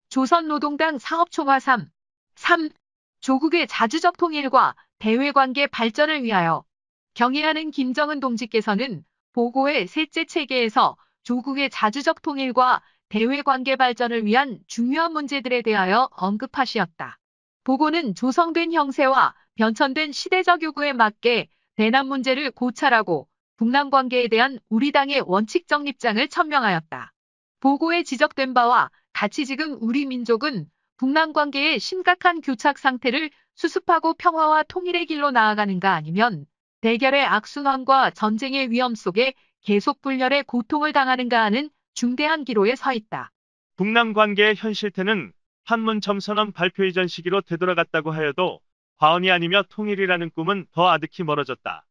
조선노동당 사업총화 3. 조국의 자주적 통일과 대외관계 발전을 위하여 경애하는 김정은 동지께서는 보고의 셋째 체계에서 조국의 자주적 통일과 대외관계 발전을 위한 중요한 문제들에 대하여 언급하시었다. 보고는 조성된 형세와 변천된 시대적 요구에 맞게 대남 문제를 고찰하고 북남 관계에 대한 우리 당의 원칙적 입장을 천명하였다. 보고에 지적된 바와 같이 지금 우리 민족은 북남 관계의 심각한 교착 상태를 수습하고 평화와 통일의 길로 나아가는가 아니면 대결의 악순환과 전쟁의 위험 속에 계속 분열의 고통을 당하는가 하는 중대한 기로에 서 있다. 북남 관계의 현실태는 판문점선언 발표 이전 시기로 되돌아갔다고 하여도 과언이 아니며 통일이라는 꿈은 더 아득히 멀어졌다.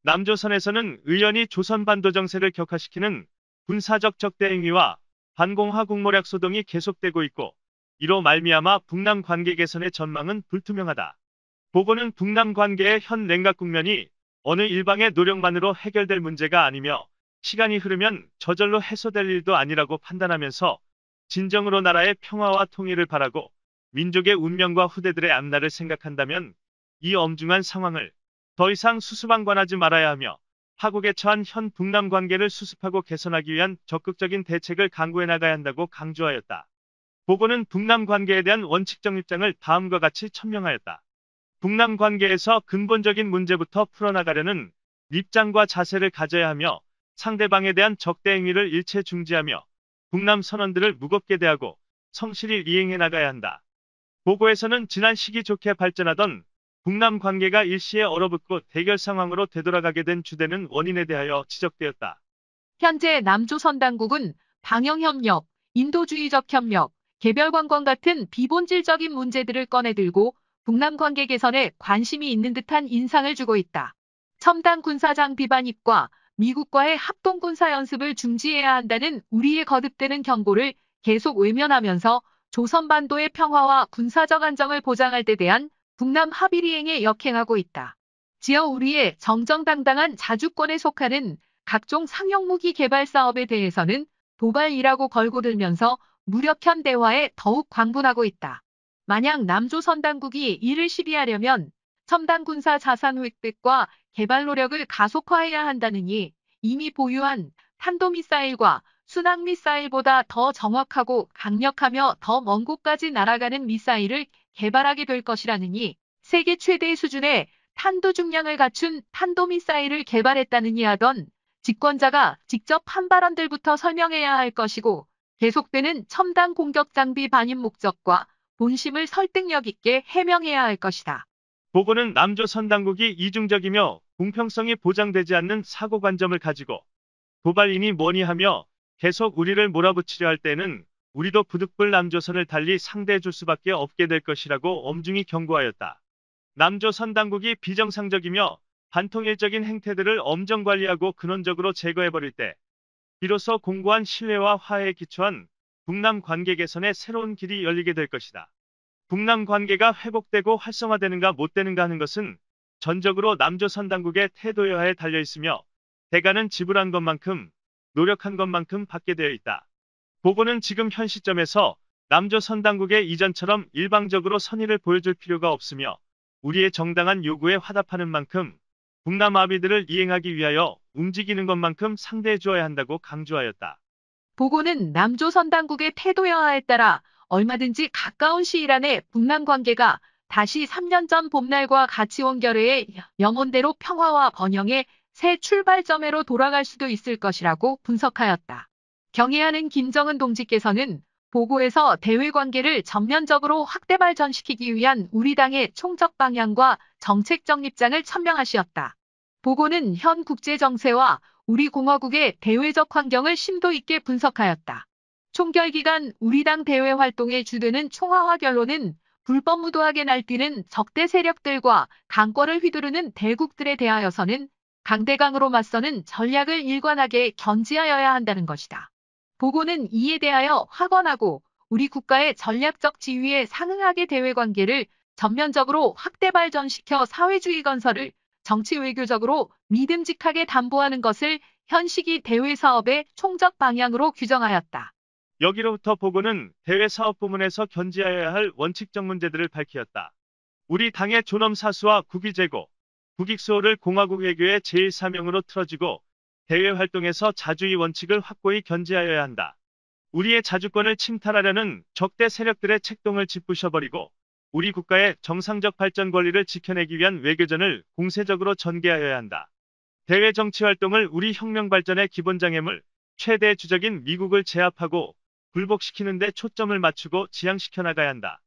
남조선에서는 의연히 조선반도 정세를 격화시키는 군사적 적대 행위와 반공화 국모략 소동이 계속되고 있고 이로 말미암아 북남 관계 개선의 전망은 불투명하다. 보고는 북남 관계의 현 냉각 국면이 어느 일방의 노력만으로 해결될 문제가 아니며 시간이 흐르면 저절로 해소될 일도 아니라고 판단하면서 진정으로 나라의 평화와 통일을 바라고 민족의 운명과 후대들의 앞날을 생각한다면 이 엄중한 상황을 더 이상 수수방관하지 말아야 하며 파국에 처한 현 북남 관계를 수습하고 개선하기 위한 적극적인 대책을 강구해 나가야 한다고 강조하였다. 보고는 북남 관계에 대한 원칙적 입장을 다음과 같이 천명하였다. 북남 관계에서 근본적인 문제부터 풀어나가려는 입장과 자세를 가져야 하며 상대방에 대한 적대 행위를 일체 중지하며 북남 선언들을 무겁게 대하고 성실히 이행해 나가야 한다. 보고에서는 지난 시기 좋게 발전하던 북남 관계가 일시에 얼어붙고 대결 상황으로 되돌아가게 된 주되는 원인에 대하여 지적되었다. 현재 남조선 당국은 방영협력, 인도주의적 협력, 개별관광 같은 비본질적인 문제들을 꺼내들고 북남 관계 개선에 관심이 있는 듯한 인상을 주고 있다. 첨단 군사장 비반입과 미국과의 합동군사 연습을 중지해야 한다는 우리의 거듭되는 경고를 계속 외면하면서 조선반도의 평화와 군사적 안정을 보장할 데 대한 북남 합의 이행에 역행하고 있다. 지어 우리의 정정당당한 자주권에 속하는 각종 상용무기 개발 사업에 대해서는 도발이라고 걸고 들면서 무력현 대화에 더욱 광분하고 있다. 만약 남조선 당국이 이를 시비하려면 첨단 군사 자산 획득과 개발 노력을 가속화해야 한다느니 이미 보유한 탄도미사일과 순항미사일보다 더 정확하고 강력하며 더 먼 곳까지 날아가는 미사일을 개발하게 될 것이라느니 세계 최대 수준의 탄도 중량을 갖춘 탄도미사일을 개발했다느니 하던 집권자가 직접 한 발언들부터 설명해야 할 것이고 계속되는 첨단 공격 장비 반입 목적과 본심을 설득력 있게 해명해야 할 것이다. 보고는 남조선 당국이 이중적이며 공평성이 보장되지 않는 사고관점을 가지고 도발이니 뭐니 하며 계속 우리를 몰아붙이려 할 때는 우리도 부득불 남조선을 달리 상대해 줄 수밖에 없게 될 것이라고 엄중히 경고하였다. 남조선 당국이 비정상적이며 반통일적인 행태들을 엄정 관리하고 근원적으로 제거해버릴 때 비로소 공고한 신뢰와 화해에 기초한 북남 관계 개선의 새로운 길이 열리게 될 것이다. 북남 관계가 회복되고 활성화되는가 못 되는가 하는 것은 전적으로 남조선 당국의 태도여하에 달려있으며 대가는 지불한 것만큼 노력한 것만큼 받게 되어 있다. 보고는 지금 현 시점에서 남조선 당국의 이전처럼 일방적으로 선의를 보여줄 필요가 없으며 우리의 정당한 요구에 화답하는 만큼 북남 합의들을 이행하기 위하여 움직이는 것만큼 상대해 주어야 한다고 강조하였다. 보고는 남조선 당국의 태도 여하에 따라 얼마든지 가까운 시일 안에 북남 관계가 다시 3년 전 봄날과 같이 온 결의의 영혼대로 평화와 번영의 새 출발점으로 돌아갈 수도 있을 것이라고 분석하였다. 경애하는 김정은 동지께서는 보고에서 대외관계를 전면적으로 확대 발전시키기 위한 우리 당의 총적 방향과 정책적 입장을 천명하시었다. 보고는 현 국제정세와 우리 공화국의 대외적 환경을 심도 있게 분석하였다. 총결기간 우리 당 대외 활동의 주되는 총화와 결론은 불법무도하게 날뛰는 적대 세력들과 강권을 휘두르는 대국들에 대하여서는 강대강으로 맞서는 전략을 일관하게 견지하여야 한다는 것이다. 보고는 이에 대하여 확언하고 우리 국가의 전략적 지위에 상응하게 대외관계를 전면적으로 확대 발전시켜 사회주의 건설을 정치 외교적으로 믿음직하게 담보하는 것을 현 시기 대외사업의 총적 방향으로 규정하였다. 여기로부터 보고는 대외 사업 부문에서 견지하여야 할 원칙적 문제들을 밝히었다. 우리 당의 존엄 사수와 국위 제고, 국익 수호를 공화국 외교의 제일 사명으로 틀어지고 대외 활동에서 자주의 원칙을 확고히 견지하여야 한다. 우리의 자주권을 침탈하려는 적대 세력들의 책동을 짓부셔버리고 우리 국가의 정상적 발전 권리를 지켜내기 위한 외교전을 공세적으로 전개하여야 한다. 대외 정치 활동을 우리 혁명 발전의 기본 장애물, 최대 주적인 미국을 제압하고 굴복시키는 데 초점을 맞추고 지향시켜 나가야 한다.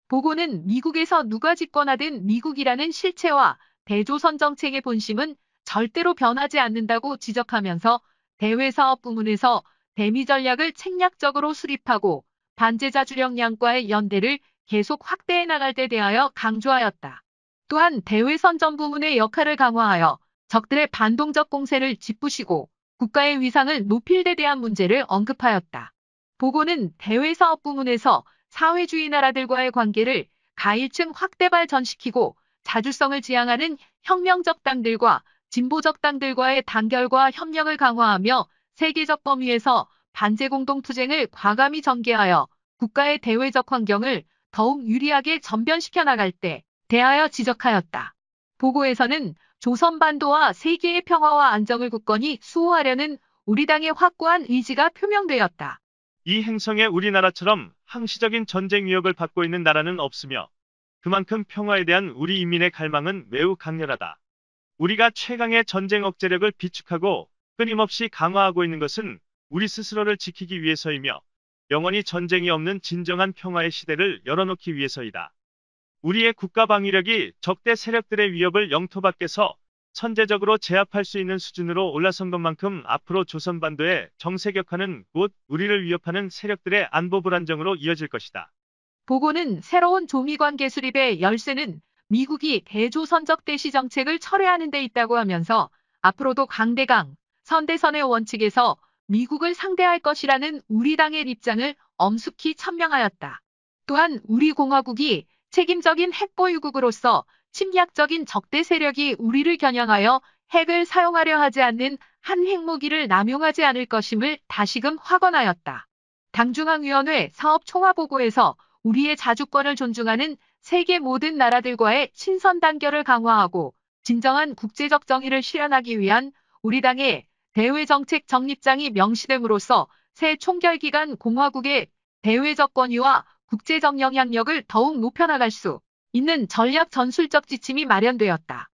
보고는 미국에서 누가 집권하든 미국이라는 실체와 대조선 정책의 본심은 절대로 변하지 않는다고 지적하면서 대외 사업 부문에서 대미 전략을 책략적으로 수립하고 반제자 주력량과의 연대를 계속 확대해 나갈 데 대하여 강조하였다. 또한 대외 선전 부문의 역할을 강화하여 적들의 반동적 공세를 짓부시고 국가의 위상을 높일 데 대한 문제를 언급하였다. 보고는 대외 사업 부문에서 사회주의 나라들과의 관계를 가일층 확대 발전시키고 자주성을 지향하는 혁명적 당들과 진보적 당들과의 단결과 협력을 강화하며 세계적 범위에서 반제 공동투쟁을 과감히 전개하여 국가의 대외적 환경을 더욱 유리하게 전변시켜 나갈 때 대하여 지적하였다. 보고에서는 조선반도와 세계의 평화와 안정을 굳건히 수호하려는 우리 당의 확고한 의지가 표명되었다. 이 행성에 우리나라처럼 항시적인 전쟁 위협을 받고 있는 나라는 없으며 그만큼 평화에 대한 우리 인민의 갈망은 매우 강렬하다. 우리가 최강의 전쟁 억제력을 비축하고 끊임없이 강화하고 있는 것은 우리 스스로를 지키기 위해서이며 영원히 전쟁이 없는 진정한 평화의 시대를 열어놓기 위해서이다. 우리의 국가 방위력이 적대 세력들의 위협을 영토 밖에서 선제적으로 제압할 수 있는 수준으로 올라선 것만큼 앞으로 조선반도의 정세격화는 곧 우리를 위협하는 세력들의 안보 불안정으로 이어질 것이다. 보고는 새로운 조미관계 수립의 열쇠는 미국이 대조선적 대시 정책을 철회하는 데 있다고 하면서 앞으로도 강대강, 선대선의 원칙에서 미국을 상대할 것이라는 우리 당의 입장을 엄숙히 천명하였다. 또한 우리 공화국이 책임적인 핵보유국으로서 침략적인 적대 세력이 우리를 겨냥하여 핵을 사용하려 하지 않는 한 핵무기를 남용하지 않을 것임을 다시금 확언하였다. 당중앙위원회 사업총화보고에서 우리의 자주권을 존중하는 세계 모든 나라들과의 친선 단결을 강화하고 진정한 국제적 정의를 실현하기 위한 우리 당의 대외정책 정립장이 명시됨으로써 새 총결기간 공화국의 대외적 권위와 국제적 영향력을 더욱 높여나갈 수 있는 전략 전술적 지침이 마련되었다.